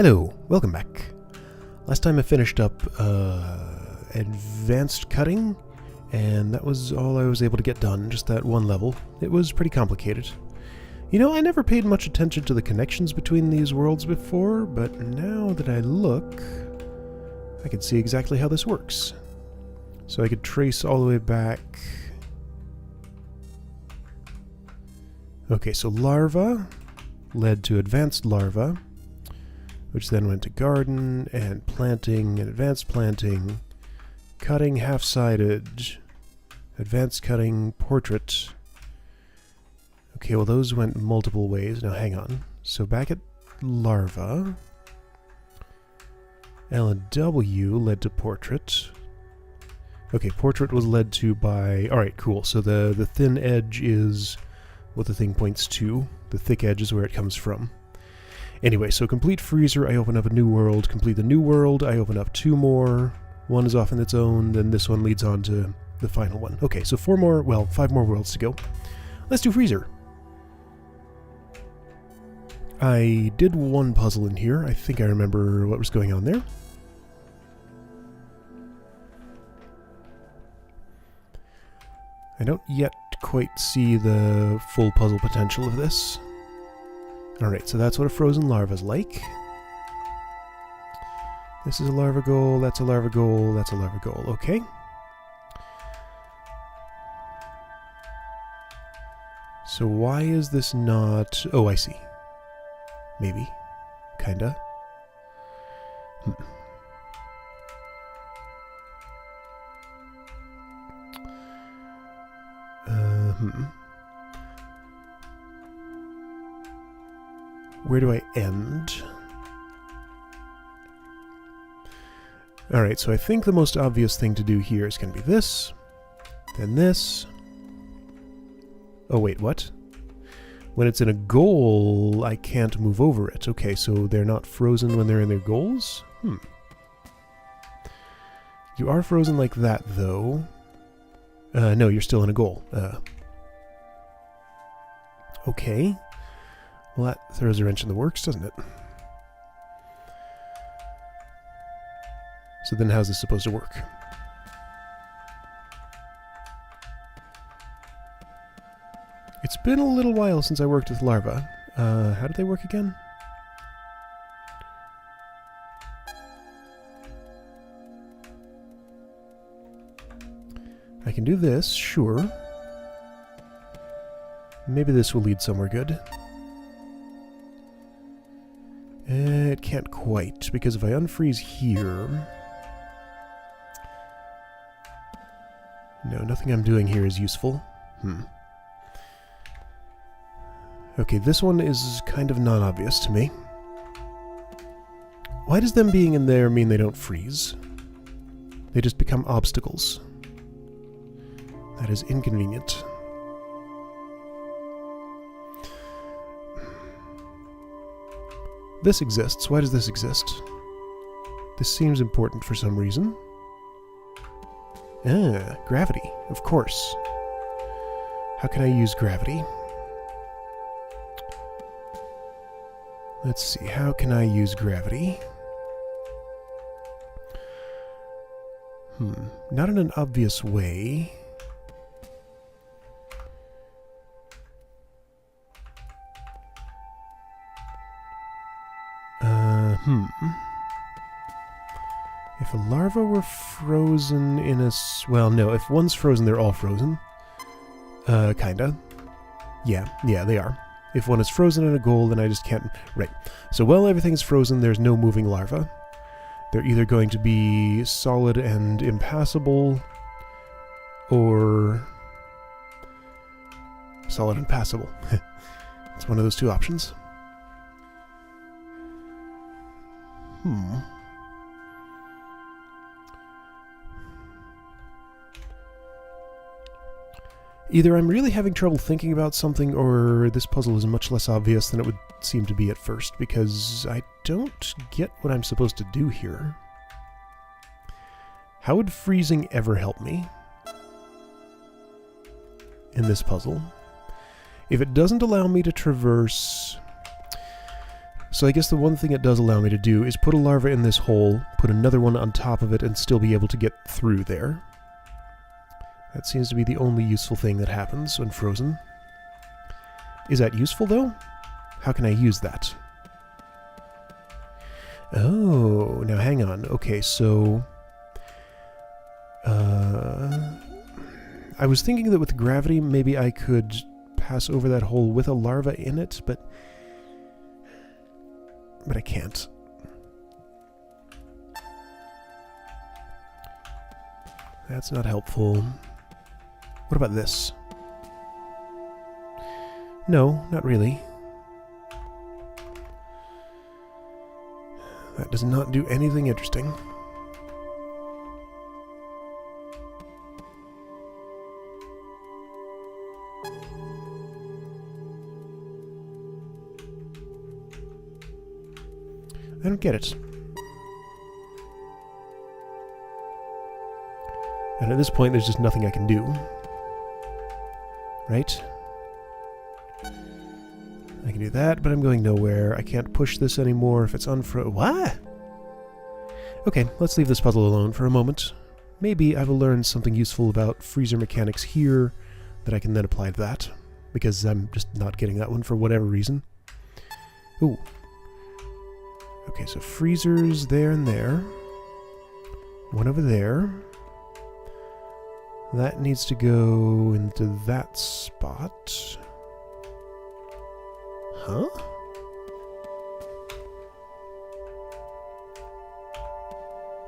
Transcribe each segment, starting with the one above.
Hello, welcome back. Last time I finished up advanced cutting, and that was all I was able to get done, just that one level. It was pretty complicated. You know, I never paid much attention to the connections between these worlds before, but now that I look, I can see exactly how this works. So I could trace all the way back. Okay, so larva led to advanced larva, which then went to garden, and planting, and advanced planting, cutting half-sided, advanced cutting, portrait. Okay, well those went multiple ways. Now hang on. So back at larva, L and W led to portrait. Okay, portrait was led to by... Alright, cool. So the thin edge is what the thing points to. The thick edge is where it comes from. Anyway, so complete freezer, I open up a new world. Complete the new world, I open up two more. One is off on its own, then this one leads on to the final one. Okay, so five more worlds to go. Let's do freezer. I did one puzzle in here. I think I remember what was going on there. I don't yet quite see the full puzzle potential of this. Alright, so that's what a frozen larva's like. This is a larva goal, that's a larva goal, that's a larva goal. Okay. So why is this not... Oh, I see. Maybe. Kinda. Where do I end? Alright, so I think the most obvious thing to do here is going to be this, then this. Oh wait, what? When it's in a goal, I can't move over it. Okay, so they're not frozen when they're in their goals? You are frozen like that, though. No, you're still in a goal. Okay. Well, that throws a wrench in the works, doesn't it? So then how's this supposed to work? It's been a little while since I worked with larva. How did they work again? I can do this, sure. Maybe this will lead somewhere good. It can't quite, because if I unfreeze here... No, nothing I'm doing here is useful. Okay, this one is kind of non-obvious to me. Why does them being in there mean they don't freeze? They just become obstacles. That is inconvenient. This exists. Why does this exist? This seems important for some reason. Ah, gravity. Of course. How can I use gravity? Let's see. How can I use gravity? Not in an obvious way. If a larva were frozen in a... Well, no, if one's frozen, they're all frozen. Kinda. Yeah, they are. If one is frozen in a goal, then I just can't... Right. So while everything's frozen, there's no moving larva. They're either going to be solid and impassable, or... solid and passable. It's one of those two options. Either I'm really having trouble thinking about something, or this puzzle is much less obvious than it would seem to be at first, because I don't get what I'm supposed to do here. How would freezing ever help me in this puzzle? If it doesn't allow me to traverse... So I guess the one thing it does allow me to do is put a larva in this hole, put another one on top of it, and still be able to get through there. That seems to be the only useful thing that happens when frozen. Is that useful, though? How can I use that? Oh, now hang on. Okay, so... I was thinking that with gravity, maybe I could pass over that hole with a larva in it, but I can't. That's not helpful. What about this? No, not really. That does not do anything interesting. I don't get it. And at this point, there's just nothing I can do. Right? I can do that, but I'm going nowhere. I can't push this anymore if it's What? Okay, let's leave this puzzle alone for a moment. Maybe I will learn something useful about freezer mechanics here that I can then apply to that, because I'm just not getting that one for whatever reason. Ooh. Okay, so freezers there and there. One over there. That needs to go into that spot. Huh?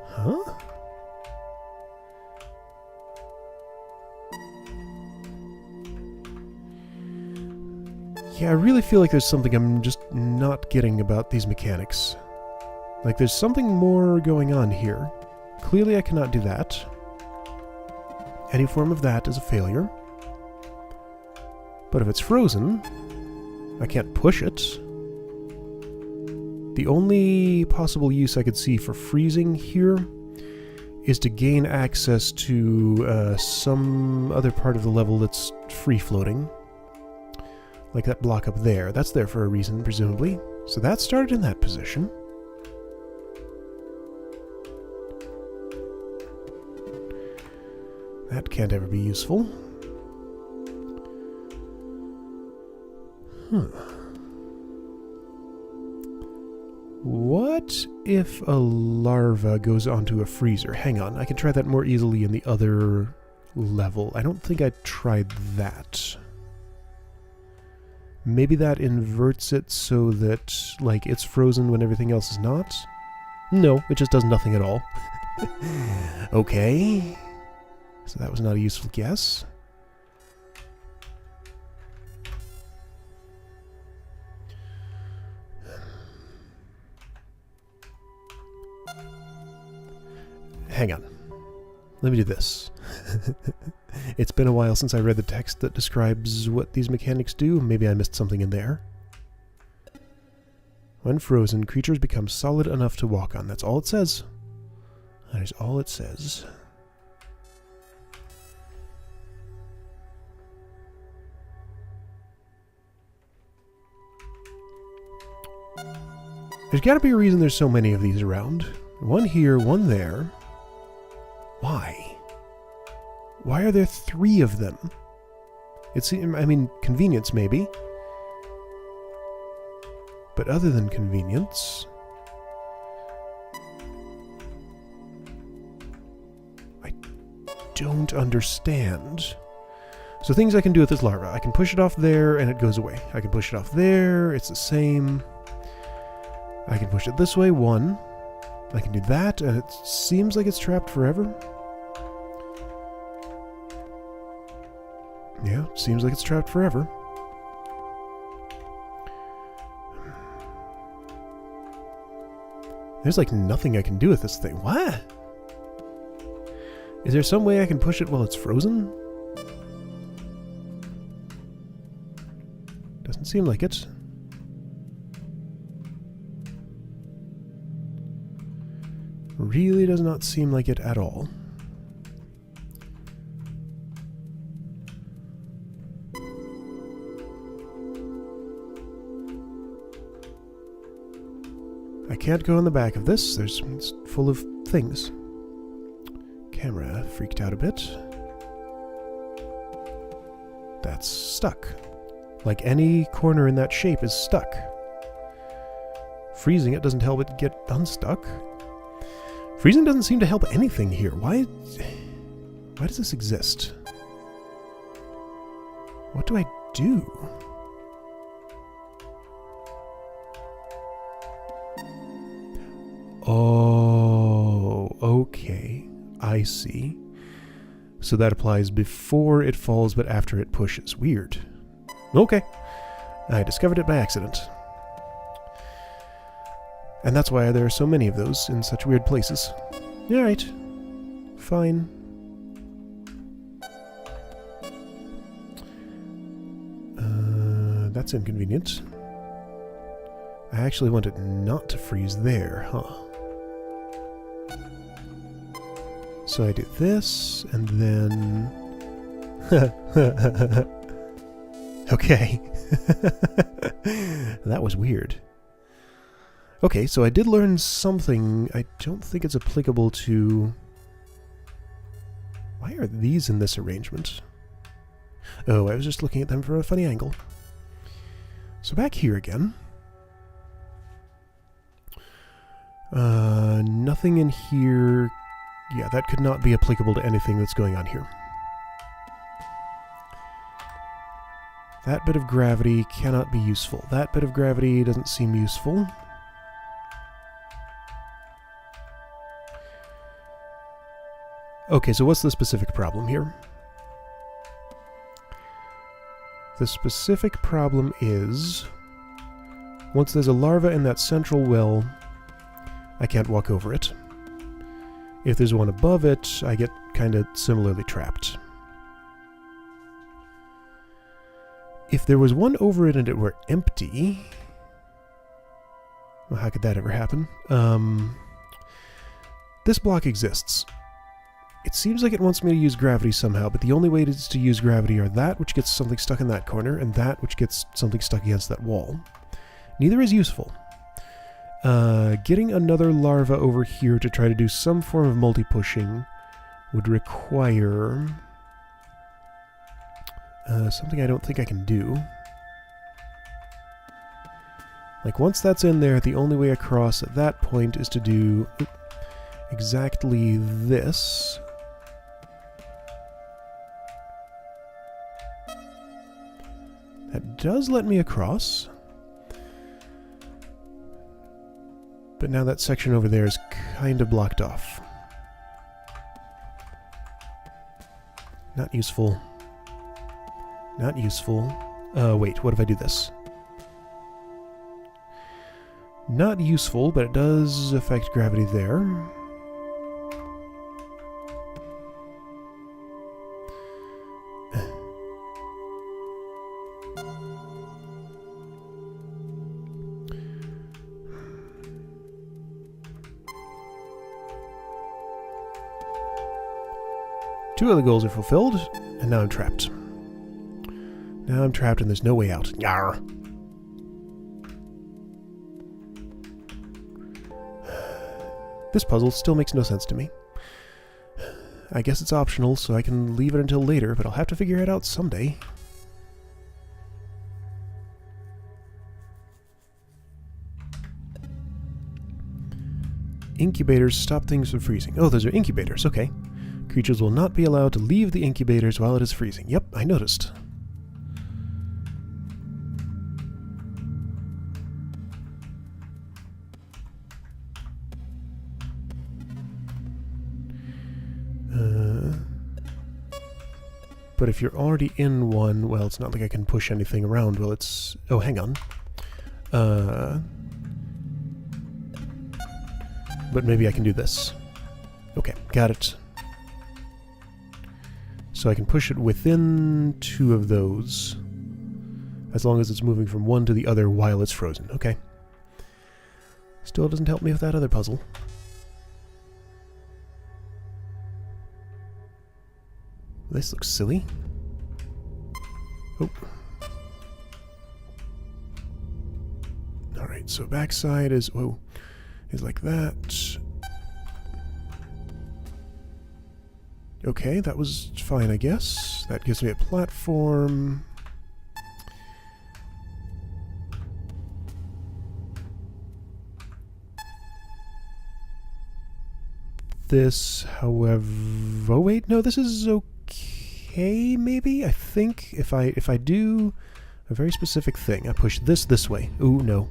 Huh? Yeah, I really feel like there's something I'm just not getting about these mechanics. Like, there's something more going on here. Clearly I cannot do that. Any form of that is a failure. But if it's frozen, I can't push it. The only possible use I could see for freezing here is to gain access to some other part of the level that's free-floating. Like that block up there. That's there for a reason, presumably. So that started in that position. That can't ever be useful. What if a larva goes onto a freezer? Hang on, I can try that more easily in the other level. I don't think I tried that. Maybe that inverts it so that, like, it's frozen when everything else is not? No, it just does nothing at all. Okay. So that was not a useful guess. Hang on. Let me do this. It's been a while since I read the text that describes what these mechanics do. Maybe I missed something in there. When frozen, creatures become solid enough to walk on. That's all it says. That is all it says. There's got to be a reason there's so many of these around. One here, one there. Why? Why are there 3 of them? I mean, convenience maybe. But other than convenience... I don't understand. So things I can do with this larva. I can push it off there and it goes away. I can push it off there, it's the same. I can push it this way, 1. I can do that, and it seems like it's trapped forever. Yeah, seems like it's trapped forever. There's like nothing I can do with this thing. What? Is there some way I can push it while it's frozen? Doesn't seem like it. Really does not seem like it at all. I can't go in the back of this. It's full of things. Camera freaked out a bit. That's stuck. Like any corner in that shape is stuck. Freezing it doesn't help it get unstuck. Freezing doesn't seem to help anything here. Why does this exist? What do I do? Oh, okay. I see. So that applies before it falls, but after it pushes. Weird. Okay. I discovered it by accident. And that's why there are so many of those in such weird places. Alright. Fine. That's inconvenient. I actually want it not to freeze there, huh? So I do this, and then... Okay. That was weird. Okay, so I did learn something. I don't think it's applicable to... Why are these in this arrangement? Oh, I was just looking at them from a funny angle. So back here again. Nothing in here... Yeah, that could not be applicable to anything that's going on here. That bit of gravity cannot be useful. That bit of gravity doesn't seem useful. Okay, so what's the specific problem here? The specific problem is... Once there's a larva in that central well, I can't walk over it. If there's one above it, I get kind of similarly trapped. If there was one over it and it were empty... Well, how could that ever happen? This block exists. It seems like it wants me to use gravity somehow, but the only way to use gravity are that which gets something stuck in that corner, and that which gets something stuck against that wall. Neither is useful. Getting another larva over here to try to do some form of multi-pushing would require... something I don't think I can do. Like, once that's in there, the only way across at that point is to do exactly this. That does let me across. But now that section over there is kind of blocked off. Not useful. Not useful. Wait, what if I do this? Not useful, but it does affect gravity there. Two of the goals are fulfilled, and now I'm trapped. Now I'm trapped and there's no way out. Yarr! This puzzle still makes no sense to me. I guess it's optional, so I can leave it until later, but I'll have to figure it out someday. Incubators stop things from freezing. Oh, those are incubators, okay. Creatures will not be allowed to leave the incubators while it is freezing. Yep, I noticed. But if you're already in one, well, it's not like I can push anything around while it's... Oh, hang on. But maybe I can do this. Okay, got it. So I can push it within two of those, as long as it's moving from one to the other while it's frozen. Okay. Still doesn't help me with that other puzzle. This looks silly. Oh. Alright, so backside is... Whoa. is like that. Okay, that was fine, I guess. That gives me a platform. This, however... Oh, wait, no, this is okay, maybe? I think if I do a very specific thing, I push this way. Ooh, no.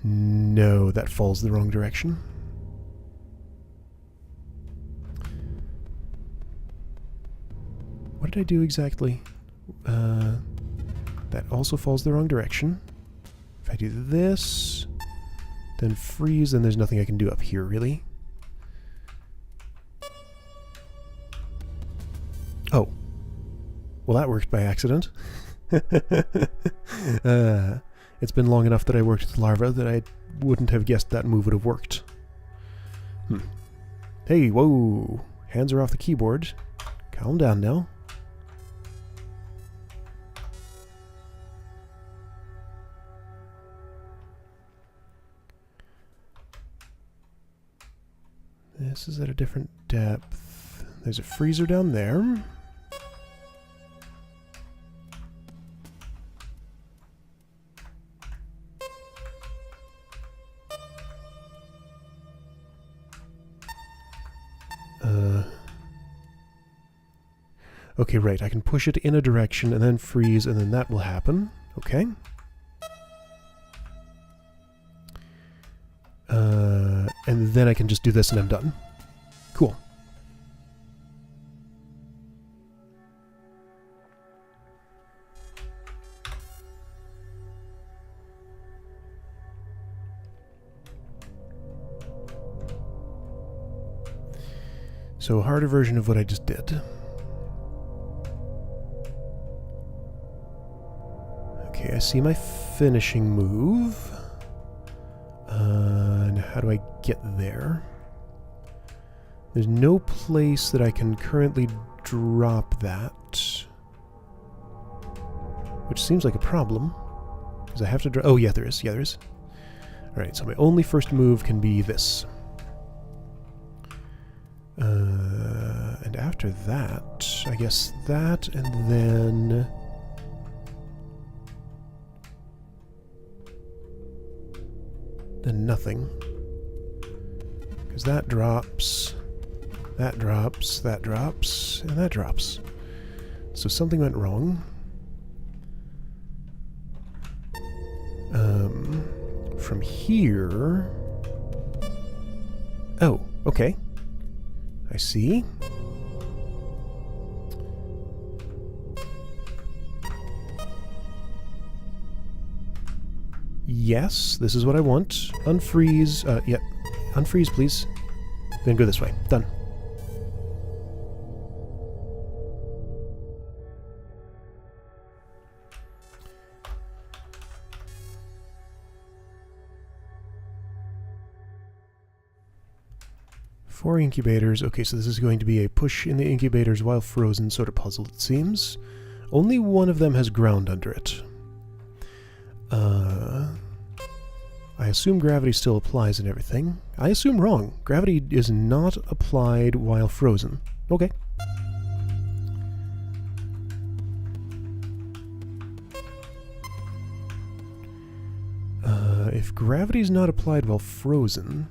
No, that falls the wrong direction. What did I do exactly? That also falls the wrong direction. If I do this, then freeze, then there's nothing I can do up here, really. Oh. Well, that worked by accident. It's been long enough that I worked with larva that I wouldn't have guessed that move would have worked. Hey, whoa! Hands are off the keyboard. Calm down now. This is at a different depth. There's a freezer down there. Okay, right, I can push it in a direction and then freeze, and then that will happen. Okay. And then I can just do this and I'm done. Cool. So a harder version of what I just did. Okay, I see my finishing move. And how do I get there? There's no place that I can currently drop that. Which seems like a problem. Because I have to drop... Oh, yeah, there is. Yeah, there is. Alright, so my only first move can be this. And after that, I guess that, and then... Then nothing. Because that drops, and that drops. So something went wrong. From here... Oh, okay. I see. Yes, this is what I want. Unfreeze. Yeah. Unfreeze, please. Then go this way. Done. Four incubators. Okay, so this is going to be a push in the incubators while frozen sort of puzzle, it seems. Only one of them has ground under it. I assume gravity still applies and everything. I assume wrong. Gravity is not applied while frozen. Okay. If gravity is not applied while frozen...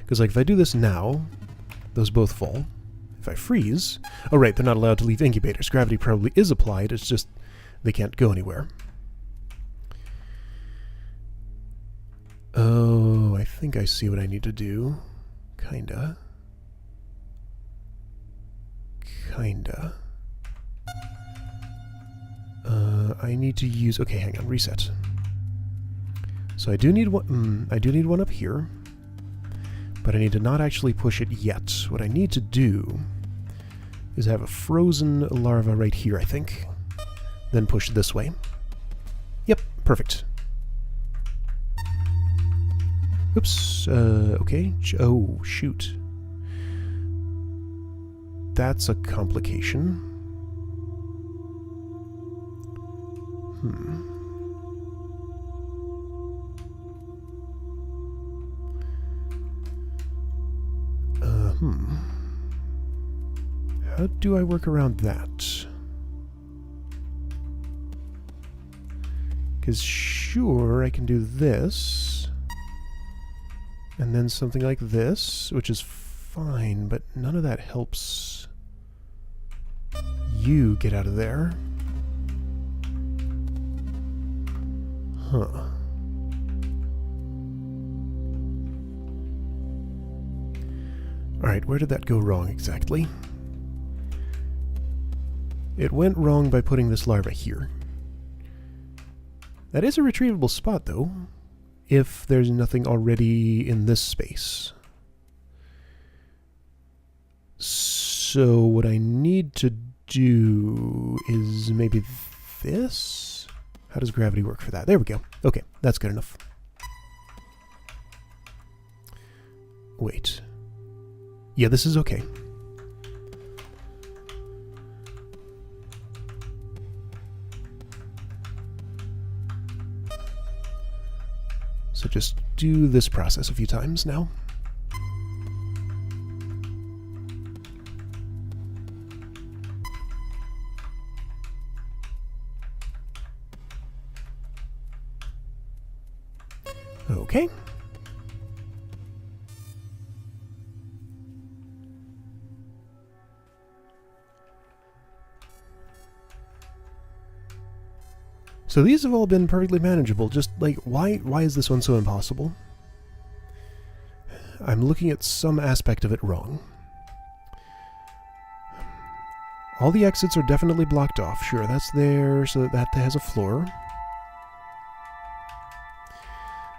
Because, like, if I do this now, those both fall. If I freeze... Oh, right, they're not allowed to leave incubators. Gravity probably is applied, it's just they can't go anywhere. Oh, I think I see what I need to do. Kinda. I need to use... Okay, hang on, reset. So I do need one... I do need one up here. But I need to not actually push it yet. What I need to do is have a frozen larva right here, I think. Then push this way. Yep, perfect. Oops, okay. Oh, shoot. That's a complication. How do I work around that? Because sure, I can do this. And then something like this, which is fine, but none of that helps you get out of there. Huh. Alright, where did that go wrong exactly? It went wrong by putting this larva here. That is a retrievable spot, though, if there's nothing already in this space. So what I need to do is maybe this? How does gravity work for that? There we go. Okay, that's good enough. Wait. Yeah, this is okay. So just do this process a few times now. Okay. So these have all been perfectly manageable, just like, why is this one so impossible? I'm looking at some aspect of it wrong. All the exits are definitely blocked off, sure, that's there, so that has a floor.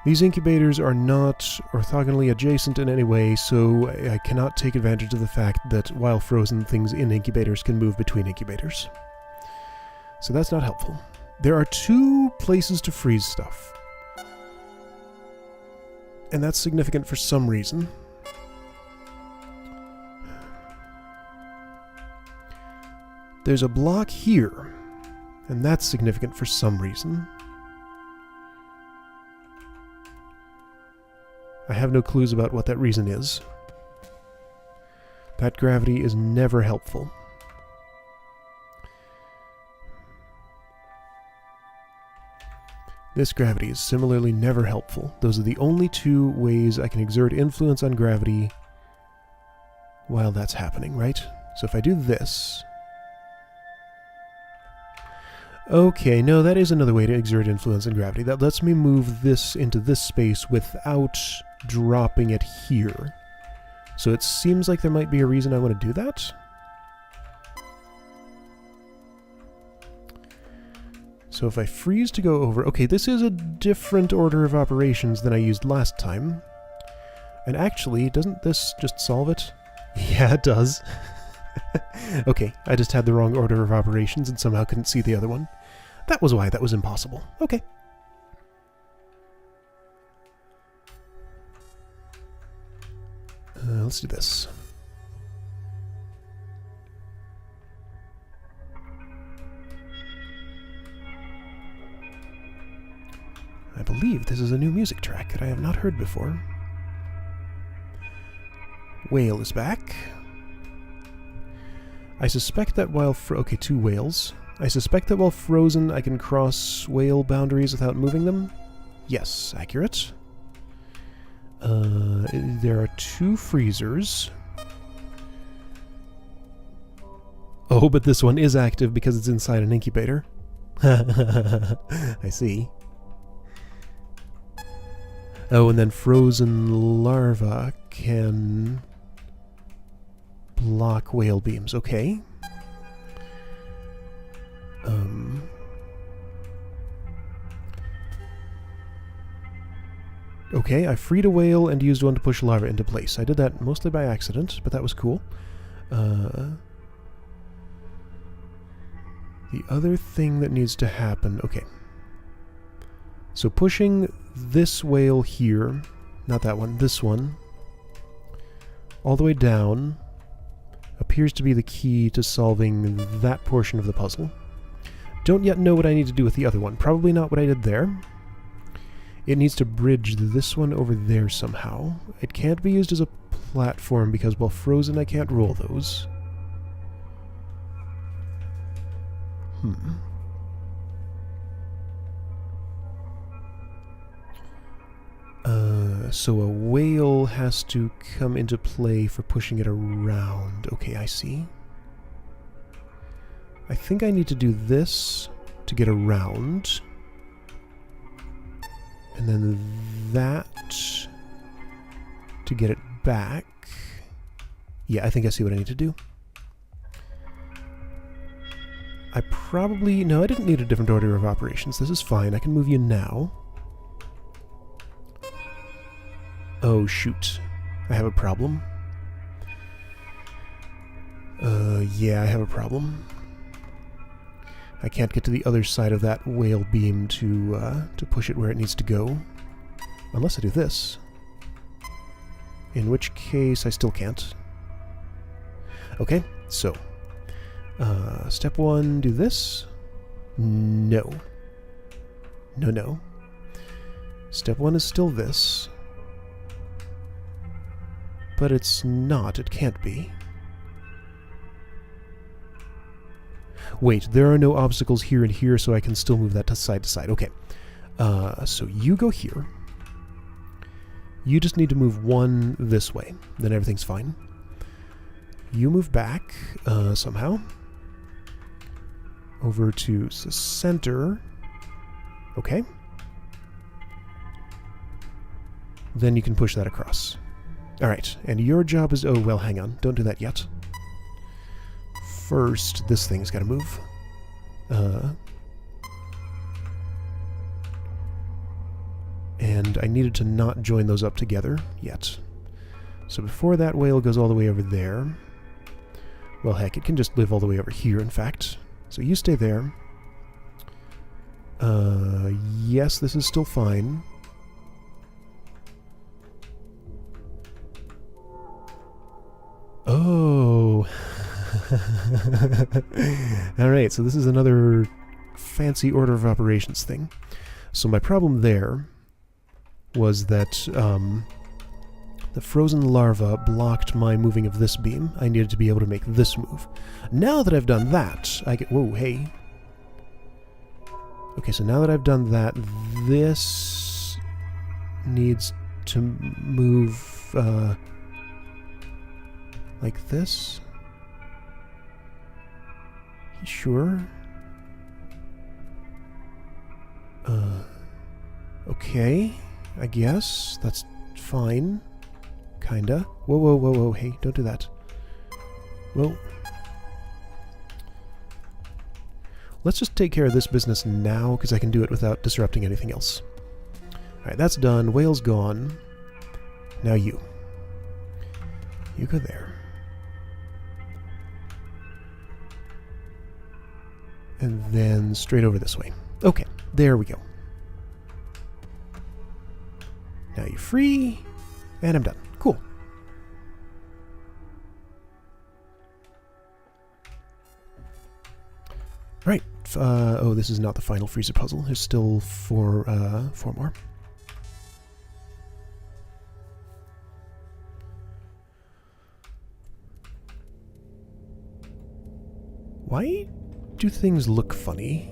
These incubators are not orthogonally adjacent in any way, so I cannot take advantage of the fact that while frozen, things in incubators can move between incubators. So that's not helpful. There are 2 places to freeze stuff. And that's significant for some reason. There's a block here, and that's significant for some reason. I have no clues about what that reason is. That gravity is never helpful. This gravity is similarly never helpful. Those are the only 2 ways I can exert influence on gravity while that's happening, right? So if I do this... Okay, no, that is another way to exert influence on gravity. That lets me move this into this space without dropping it here. So it seems like there might be a reason I want to do that. So if I freeze to go over... Okay, this is a different order of operations than I used last time. And actually, doesn't this just solve it? Yeah, it does. Okay, I just had the wrong order of operations and somehow couldn't see the other one. That was why that was impossible. Okay. Let's do this. I believe this is a new music track that I have not heard before. Whale is back. I suspect that while... okay, 2 whales. I suspect that while frozen I can cross whale boundaries without moving them. Yes, accurate. There are 2 freezers. Oh, but this one is active because it's inside an incubator. I see. Oh, and then frozen larva can block whale beams. Okay. Okay, I freed a whale and used one to push larva into place. I did that mostly by accident, but that was cool. The other thing that needs to happen... Okay. So pushing this whale here, not that one, this one, all the way down, appears to be the key to solving that portion of the puzzle. Don't yet know what I need to do with the other one. Probably not what I did there. It needs to bridge this one over there somehow. It can't be used as a platform because while frozen I can't roll those. So a whale has to come into play for pushing it around. Okay, I see. I think I need to do this to get around. And then that to get it back. Yeah, I think I see what I need to do. I probably... No, I didn't need a different order of operations. This is fine. I can move you now. Oh, shoot. I have a problem. Yeah, I have a problem. I can't get to the other side of that whale beam to push it where it needs to go. Unless I do this. In which case, I still can't. Okay, so... step 1, do this. No. No, no. Step 1 is still this. But it's not. It can't be. Wait, there are no obstacles here and here, so I can still move that to side. Okay. So you go here. You just need to move one this way. Then everything's fine. You move back, somehow. Over to the center. Okay. Then you can push that across. Alright, and your job is... Oh, well, hang on. Don't do that yet. First, this thing's gotta move. And I needed to not join those up together yet. So before that whale goes all the way over there... Well, heck, it can just live all the way over here, in fact. So you stay there. Yes, this is still fine. Oh. Alright, so this is another fancy order of operations thing. So my problem there was that the frozen larva blocked my moving of this beam. I needed to be able to make this move. Now that I've done that, I get... Whoa, hey. Okay, so now that I've done that, this needs to move like this. Sure. Okay, I guess. That's fine. Kinda. Whoa, whoa, whoa, whoa, hey, don't do that. Whoa. Let's just take care of this business now, because I can do it without disrupting anything else. Alright, that's done. Whale's gone. Now you. You go there. And then straight over this way. Okay, there we go. Now you're free, and I'm done. Cool. Right. Oh, this is not the final freezer puzzle. There's still four more. Why do things look funny?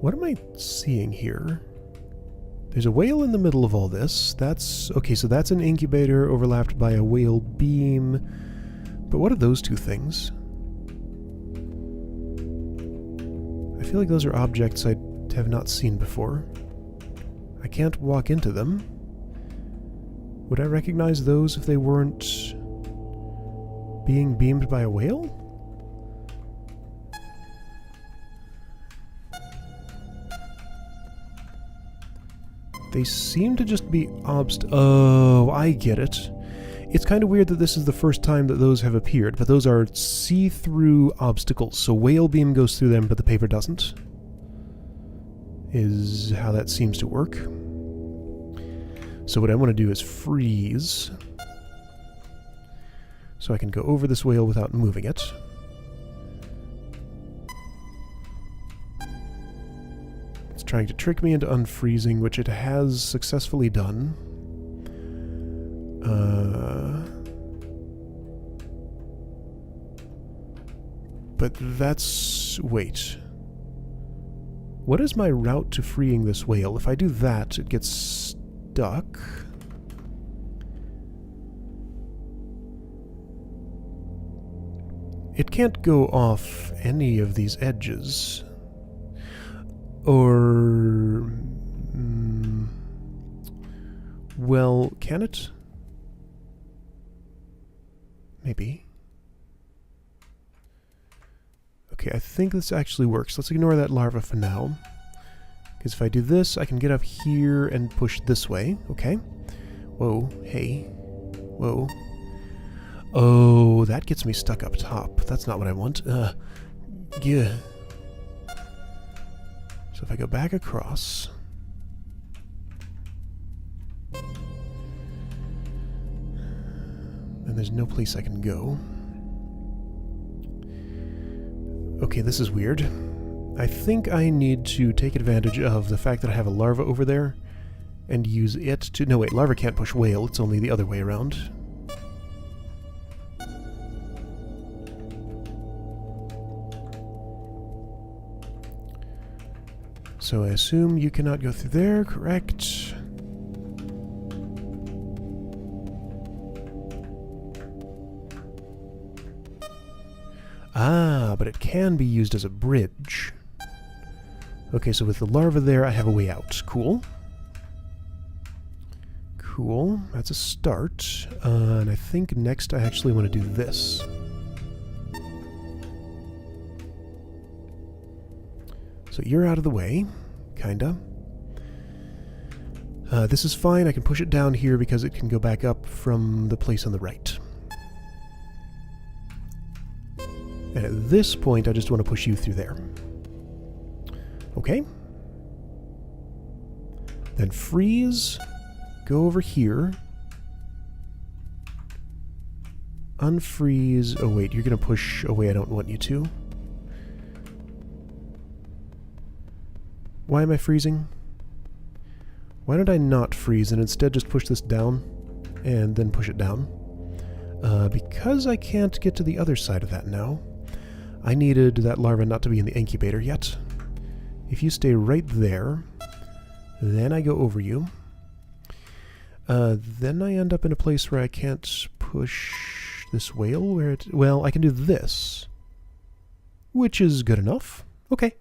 What am I seeing here? There's a whale in the middle of all this. That's... Okay, so that's an incubator overlapped by a whale beam. But what are those two things? I feel like those are objects I have not seen before. I can't walk into them. Would I recognize those if they weren't being beamed by a whale? They seem to just be Oh, I get it. It's kind of weird that this is the first time that those have appeared, but those are see-through obstacles, so whale beam goes through them, but the paper doesn't. Is how that seems to work. So what I want to do is freeze, so I can go over this whale without moving it. Trying to trick me into unfreezing, which it has successfully done. But that's... wait. What is my route to freeing this whale? If I do that, it gets stuck. It can't go off any of these edges. Or... well, can it? Maybe. Okay, I think this actually works. Let's ignore that larva for now. Because if I do this, I can get up here and push this way. Okay. Whoa, hey. Whoa. Oh, that gets me stuck up top. That's not what I want. Yeah. So if I go back across... and there's no place I can go. Okay, this is weird. I think I need to take advantage of the fact that I have a larva over there and use it to... no, wait, larva can't push whale. It's only the other way around. So I assume you cannot go through there, correct? Ah, but it can be used as a bridge. Okay, so with the larva there, I have a way out. Cool. Cool. That's a start. And I think next I actually want to do this. So you're out of the way. Kinda. This is fine. I can push it down here because it can go back up from the place on the right. And at this point, I just want to push you through there. Okay. Then freeze. Go over here. Unfreeze. Oh, wait. You're going to push away. I don't want you to. Why am I freezing? Why don't I not freeze and instead just push this down and then push it down? Because I can't get to the other side of that now. I needed that larva not to be in the incubator yet. If you stay right there, then I go over you. Then I end up in a place where I can't push this whale. Where it... well, I can do this. Which is good enough. Okay.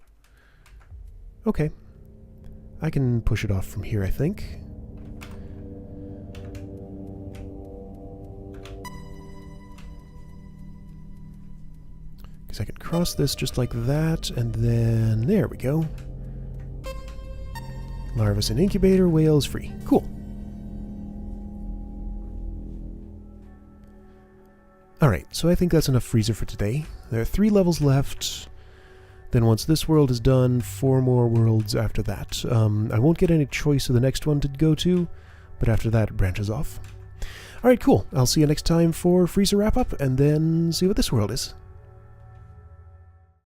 Okay. I can push it off from here, I think. Because I can cross this just like that, and then... there we go. Larva's in incubator, whale's free. Cool. Alright, so I think that's enough freezer for today. There are 3 levels left. Then once this world is done, 4 more worlds after that. I won't get any choice of the next one to go to, but after that it branches off. Alright, cool. I'll see you next time for Freezer Wrap-Up, and then see what this world is.